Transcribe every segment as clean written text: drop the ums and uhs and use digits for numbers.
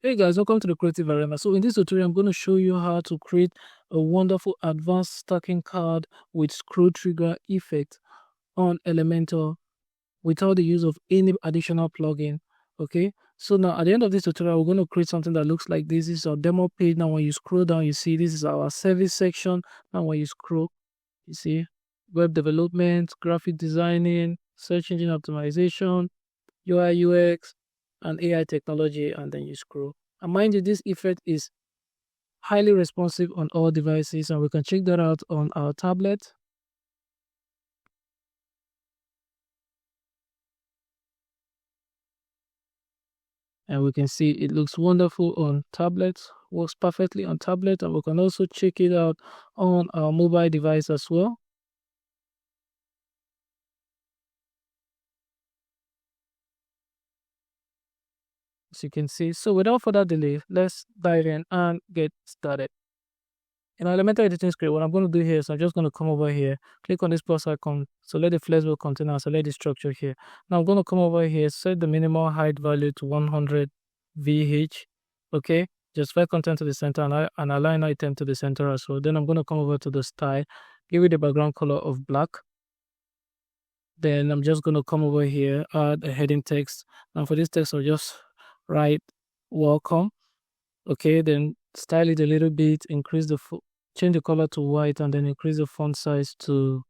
Hey guys, welcome to the Creative Arena. So in this tutorial, I'm going to show you how to create a wonderful advanced stacking card with scroll trigger effect on Elementor without the use of any additional plugin. Okay, so now at the end of this tutorial, we're going to create something that looks like this. This is our demo page. Now when you scroll down, you see this is our service section. Now when you scroll, you see web development, graphic designing, search engine optimization, UI UX, and AI technology, and then you scroll. And mind you, this effect is highly responsive on all devices, and we can check that out on our tablet. And we can see it looks wonderful on tablet, works perfectly on tablet, and we can also check it out on our mobile device as well. As you can see. So without further delay, let's dive in and get started. In our Elementor editing script, what I'm going to do here is I'm just going to come over here, click on this plus icon, select the flexible container, select the structure here. Now I'm going to come over here, set the minimal height value to 100 VH, okay? Justify content to the center and align item to the center as well. Then I'm going to come over to the style, give it a background color of black. Then I'm just going to come over here, add a heading text. And for this text, I'll just write welcome, okay? Then style it a little bit, change the color to white, and then increase the font size to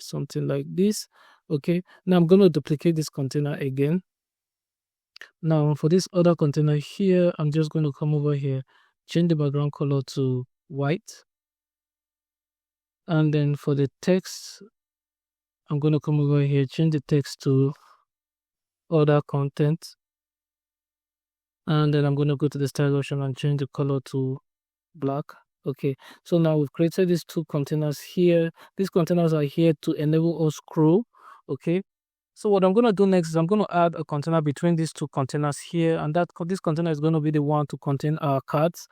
something like this. Okay, now I'm going to duplicate this container again. Now for this other container here, I'm just going to come over here, change the background color to white, and then for the text, I'm going to come over here, change the text to other content, and then I'm going to go to the style option and change the color to black. Okay, so now we've created these two containers here. These containers are here to enable us scroll. Okay, so what I'm going to do next is I'm going to add a container between these two containers here, and this container is going to be the one to contain our cards.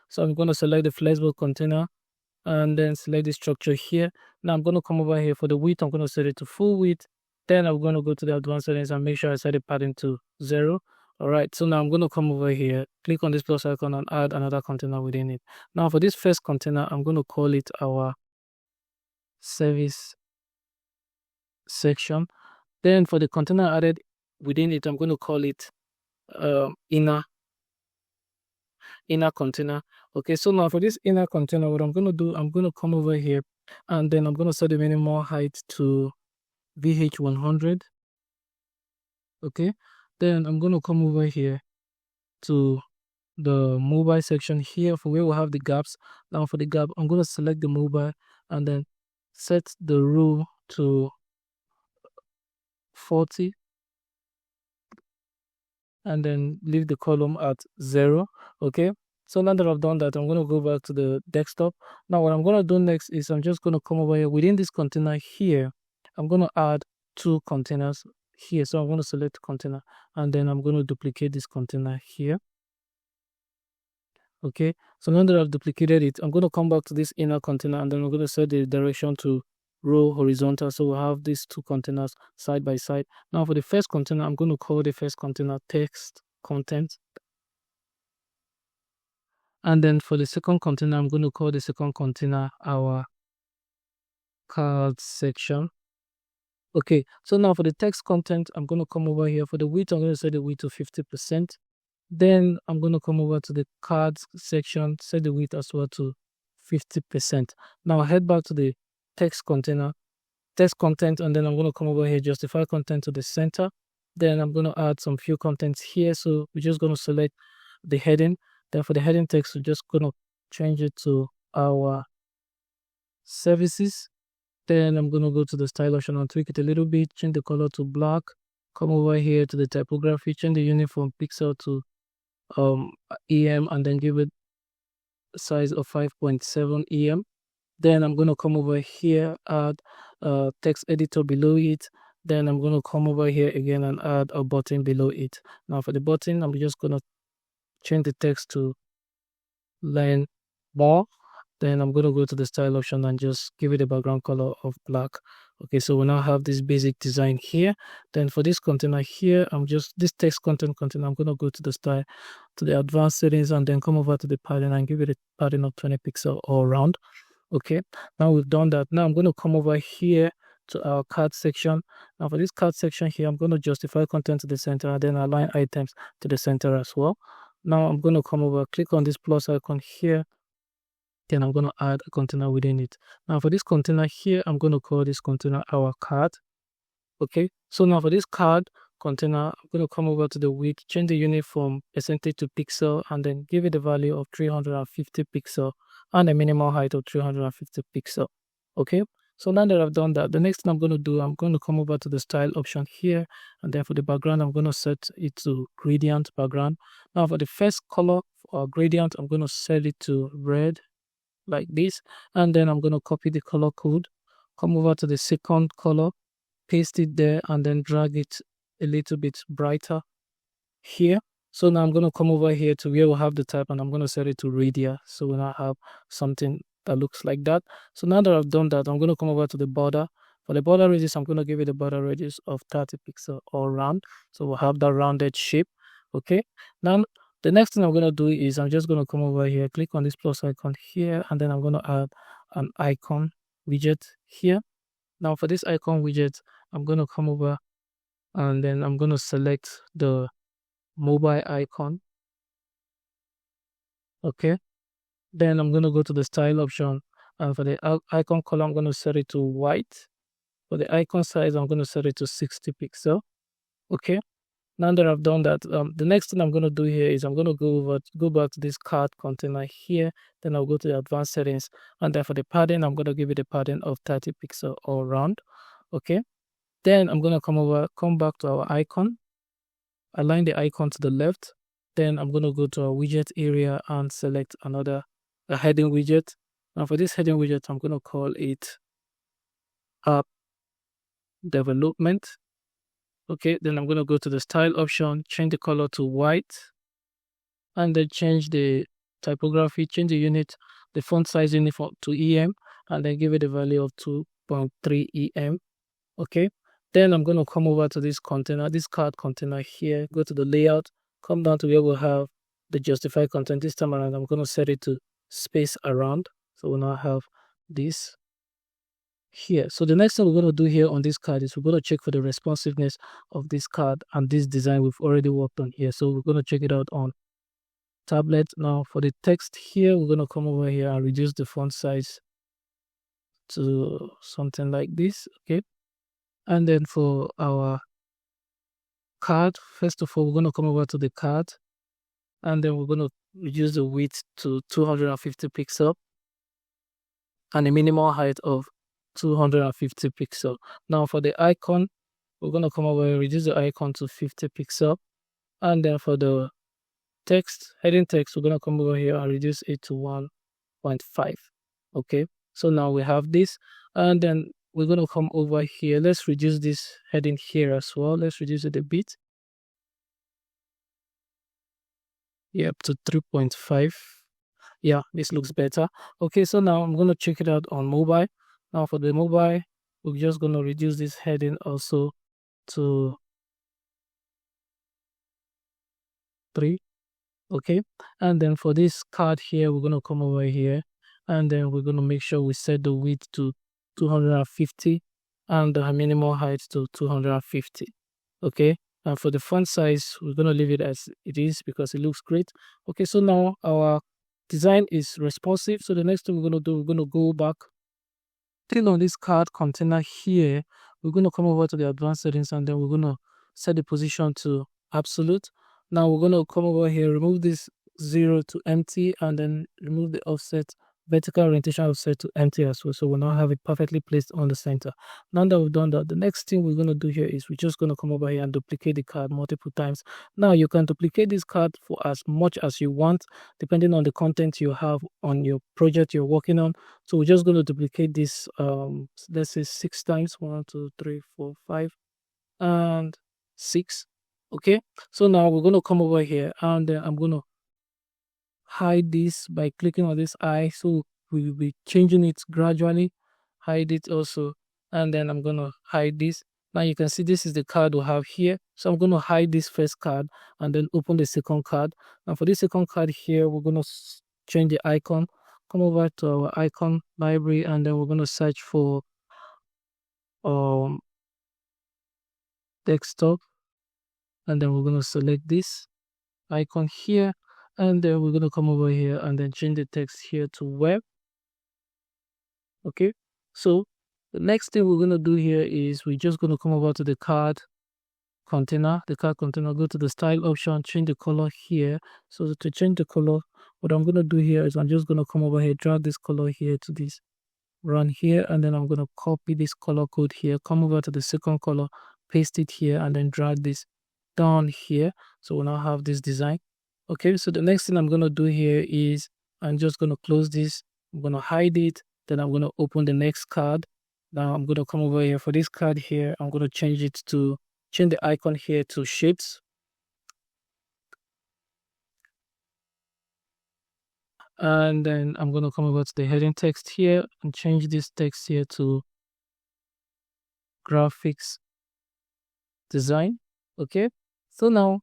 So I'm going to select the flexible container and then select the structure here. Now I'm going to come over here for the width. I'm going to set it to full width. Then I'm going to go to the advanced settings and make sure I set the padding to 0. All right, so now I'm going to come over here, click on this plus icon and add another container within it. Now for this first container, I'm going to call it our service section. Then for the container added within it, I'm going to call it inner container. Okay, so now for this inner container, what I'm going to do, I'm going to come over here and then I'm going to set the minimum height to VH100. Okay, then I'm going to come over here to the mobile section here for where we'll have the gaps. Now for the gap, I'm going to select the mobile and then set the row to 40 and then leave the column at 0. Okay, so now that I've done that, I'm going to go back to the desktop. Now what I'm going to do next is I'm just going to come over here within this container here. I'm going to add 2 containers here. So I'm going to select container and then I'm going to duplicate this container here. Okay, so now that I've duplicated it, I'm going to come back to this inner container and then I'm going to set the direction to row horizontal. So we'll have these 2 containers side by side. Now for the first container, I'm going to call the first container text content. And then for the second container, I'm going to call the second container our cards section. Okay, so now for the text content, I'm going to come over here. For the width, I'm going to set the width to 50%. Then I'm going to come over to the cards section, set the width as well to 50%. Now I'll head back to the text container, text content, and then I'm going to come over here, justify content to the center. Then I'm going to add some few contents here. So we're just going to select the heading. Then for the heading text, we're just going to change it to our services. Then I'm going to go to the style option and tweak it a little bit, change the color to black, come over here to the typography, change the uniform pixel to EM and then give it a size of 5.7 EM. Then I'm going to come over here, add a text editor below it. Then I'm going to come over here again and add a button below it. Now for the button, I'm just going to change the text to learn more. Then I'm going to go to the style option and just give it a background color of black. Okay, so we now have this basic design here. Then for this container here, this text content container, I'm going to go to the style, to the advanced settings, and then come over to the padding and give it a padding of 20 pixels all around. Okay, now we've done that. Now I'm going to come over here to our card section. Now for this card section here, I'm going to justify content to the center and then align items to the center as well. Now I'm going to come over, click on this plus icon here. Then I'm going to add a container within it. Now for this container here, I'm going to call this container our card. Okay, so now for this card container, I'm going to come over to the width, change the unit from percentage to pixel, and then give it a value of 350 pixel and a minimal height of 350 pixel. Okay, so now that I've done that, the next thing I'm going to do, I'm going to come over to the style option here, and then for the background, I'm going to set it to gradient background. Now for the first color or gradient, I'm going to set it to red like this, and then I'm going to copy the color code, come over to the second color, paste it there, and then drag it a little bit brighter here. So now I'm going to come over here to where we have the type, and I'm going to set it to radius, so we now have something that looks like that. So now that I've done that, I'm going to come over to the border. For the border radius, I'm going to give it a border radius of 30 pixels all round, so we'll have that rounded shape. Okay, now the next thing I'm going to do is I'm just going to come over here, click on this plus icon here, and then I'm going to add an icon widget here. Now for this icon widget, I'm going to come over and then I'm going to select the mobile icon. Okay, then I'm going to go to the style option, and for the icon color, I'm going to set it to white. For the icon size, I'm going to set it to 60 pixel. Okay, now that I've done that, the next thing I'm going to do here is I'm going to go back to this card container here. Then I'll go to the advanced settings, and then for the padding, I'm going to give it a padding of 30 pixel all around. Okay, then I'm going to come back to our icon, align the icon to the left. Then I'm going to go to our widget area and select a heading widget. Now for this heading widget, I'm going to call it app development. Okay, then I'm going to go to the style option, change the color to white, and then change the typography, change the unit, the font size unit to EM, and then give it a value of 2.3 EM. Okay, then I'm going to come over to this container, this card container here, go to the layout, come down to where we'll have the justify content. This time around, I'm going to set it to space around. So we'll now have this here. So the next thing we're going to do here on this card is we're going to check for the responsiveness of this card and this design we've already worked on here. So we're going to check it out on tablet. Now for the text here, we're going to come over here and reduce the font size to something like this. Okay, and then for our card, first of all, we're going to come over to the card, and then we're going to reduce the width to 250 pixel and a minimal height of 250 pixel. Now for the icon, we're going to come over and reduce the icon to 50 pixel, and then for the text, heading text, we're going to come over here and reduce it to 1.5. Okay, so now we have this, and then we're going to come over here. Let's reduce this heading here as well. Let's reduce it a bit. Yep, to 3.5. Yeah, this looks better. Okay, so now I'm going to check it out on mobile. Now for the mobile, we're just going to reduce this heading also to 3. Okay, and then for this card here, we're going to come over here, and then we're going to make sure we set the width to 250 and the minimal height to 250. Okay, and for the font size, we're going to leave it as it is because it looks great. Okay, so now our design is responsive. So the next thing we're going to do, we're going to go back, click on this card container here. We're going to come over to the advanced settings, and then we're going to set the position to absolute. Now we're going to come over here, remove this 0 to empty, and then remove the offset, vertical orientation offset to empty as well. So we'll now have it perfectly placed on the center. Now that we've done that, the next thing we're going to do here is we're just going to come over here and duplicate the card multiple times. Now you can duplicate this card for as much as you want, depending on the content you have on your project you're working on. So we're just going to duplicate this, let's say 6 times, 1, 2, 3, 4, 5, and 6. Okay, so now we're going to come over here, and I'm going to hide this by clicking on this eye. So we will be changing it gradually. Hide it also and then I'm going to hide this. Now you can see this is the card we have here. So I'm going to hide this first card and then open the second card. And for this second card here, we're going to change the icon, come over to our icon library, and then we're going to search for desktop, and then we're going to select this icon here, and then we're going to come over here and then change the text here to web. Okay, so the next thing we're going to do here is we're just going to come over to the card container, go to the style option, change the color here. So to change the color, what I'm going to do here is I'm just going to come over here, drag this color here to this, run here, and then I'm going to copy this color code here, come over to the second color, paste it here, and then drag this down here. So we'll now have this design. Okay, so the next thing I'm going to do here is I'm just going to close this, I'm going to hide it, then I'm going to open the next card. Now I'm going to come over here for this card here, I'm going to change the icon here to shapes. And then I'm going to come over to the heading text here and change this text here to graphics design. Okay, so now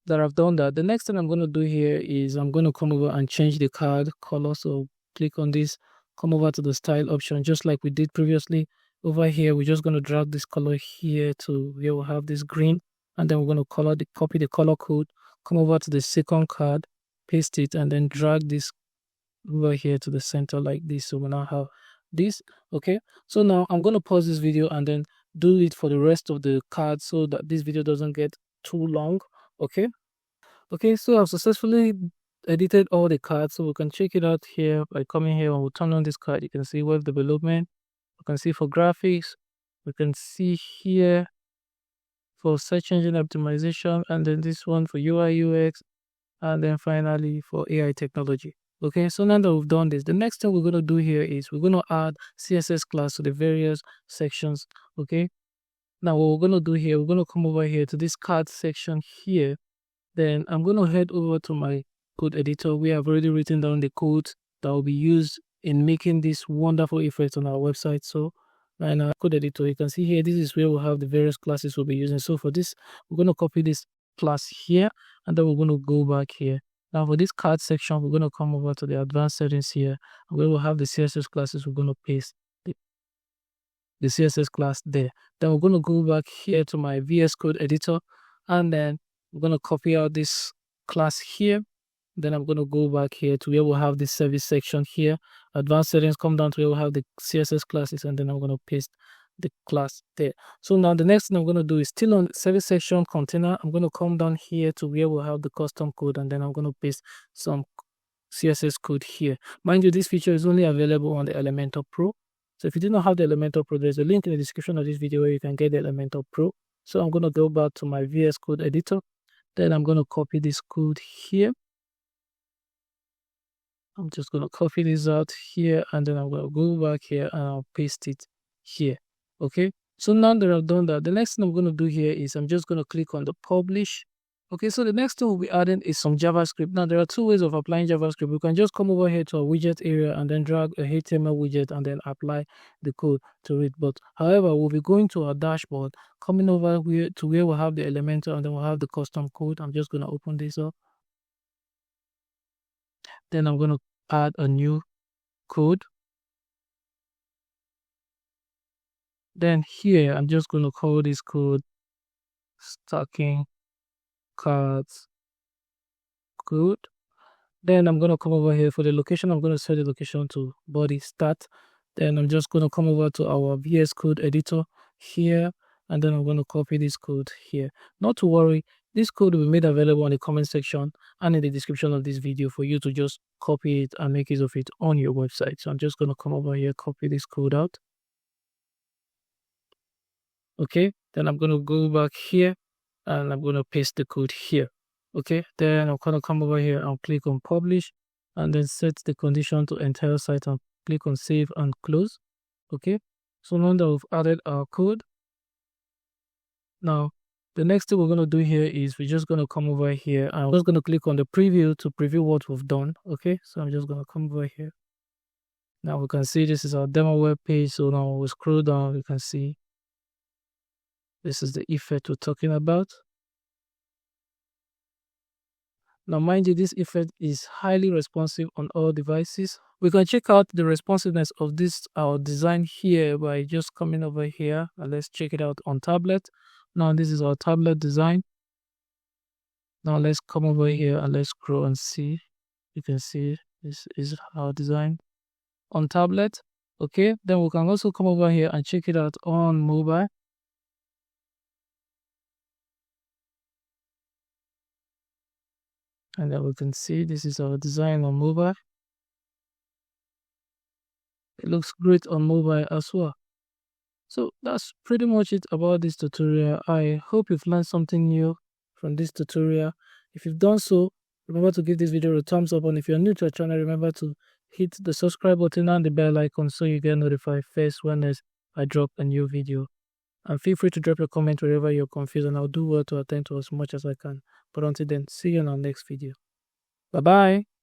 that I've done that, the next thing I'm going to do here is I'm going to come over and change the card color. So click on this, come over to the style option, just like we did previously. Over here, we're just going to drag this color here to where we'll have this green, and then we're going to copy the color code, come over to the second card, paste it, and then drag this over here to the center like this. So we now have this. Okay, so now I'm going to pause this video and then do it for the rest of the cards so that this video doesn't get too long. Okay, so I've successfully edited all the cards, so we can check it out here by coming here and we'll turn on this card. You can see web development, we can see for graphics, we can see here for search engine optimization, and then this one for UI UX, and then finally for AI technology. Okay, so now that we've done this, the next thing we're going to do here is we're going to add CSS class to the various sections. Okay, now what we're going to do here, we're going to come over here to this card section here. Then I'm going to head over to my code editor. We have already written down the code that will be used in making this wonderful effect on our website. So in our code editor, you can see here, this is where we'll have the various classes we'll be using. So for this, we're going to copy this class here, and then we're going to go back here. Now for this card section, we're going to come over to the advanced settings here, and we will have the CSS classes. We're going to paste the CSS class there. Then we're going to go back here to my VS Code editor, and then we're going to copy out this class here. Then I'm going to go back here to where we'll have the service section here. Advanced settings, come down to where we'll have the CSS classes, and then I'm going to paste the class there. So now the next thing I'm going to do is still on service section container. I'm going to come down here to where we'll have the custom code, and then I'm going to paste some CSS code here. Mind you, this feature is only available on the Elementor Pro. So if you do not have the Elementor Pro, there's a link in the description of this video where you can get the Elementor Pro. So I'm going to go back to my VS Code editor. Then I'm going to copy this code here. I'm just going to copy this out here, and then I'm going to go back here and I'll paste it here. Okay, so now that I've done that, the next thing I'm going to do here is I'm just going to click on the publish. Okay, so the next thing we'll be adding is some JavaScript. Now there are two ways of applying JavaScript. We can just come over here to our widget area and then drag a HTML widget and then apply the code to it. But however, we'll be going to our dashboard, coming over here to where we'll have the Elementor, and then we'll have the custom code. I'm just going to open this up. Then I'm going to add a new code. Then here, I'm just going to call this code stacking cards code. Then I'm going to come over here for the location. I'm going to set the location to body start. Then I'm just going to come over to our VS Code editor here, and then I'm going to copy this code here. Not to worry, this code will be made available in the comment section and in the description of this video for you to just copy it and make use of it on your website. So I'm just going to come over here, copy this code out. Okay, then I'm going to go back here and I'm going to paste the code here. Okay, then I'm going to come over here and click on publish, and then set the condition to entire site and click on save and close. Okay, so now that we've added our code, now the next thing we're going to do here is we're just going to come over here and I'm just going to click on the preview to preview what we've done. Okay, so I'm just going to come over here. Now we can see this is our demo web page. So now we scroll down, we can see this is the effect we're talking about. Now, mind you, this effect is highly responsive on all devices. We can check out the responsiveness of this our design here by just coming over here and let's check it out on tablet. Now, this is our tablet design. Now, let's come over here and let's scroll and see. You can see this is our design on tablet. Okay, then we can also come over here and check it out on mobile. And then we can see this is our design on mobile. It looks great on mobile as well. So that's pretty much it about this tutorial. I hope you've learned something new from this tutorial. If you've done so, remember to give this video a thumbs up, and if you're new to our channel, remember to hit the subscribe button and the bell icon so you get notified first when I drop a new video. And feel free to drop your comment wherever you're confused, and I'll do well to attend to as much as I can. But until then, see you in our next video. Bye bye.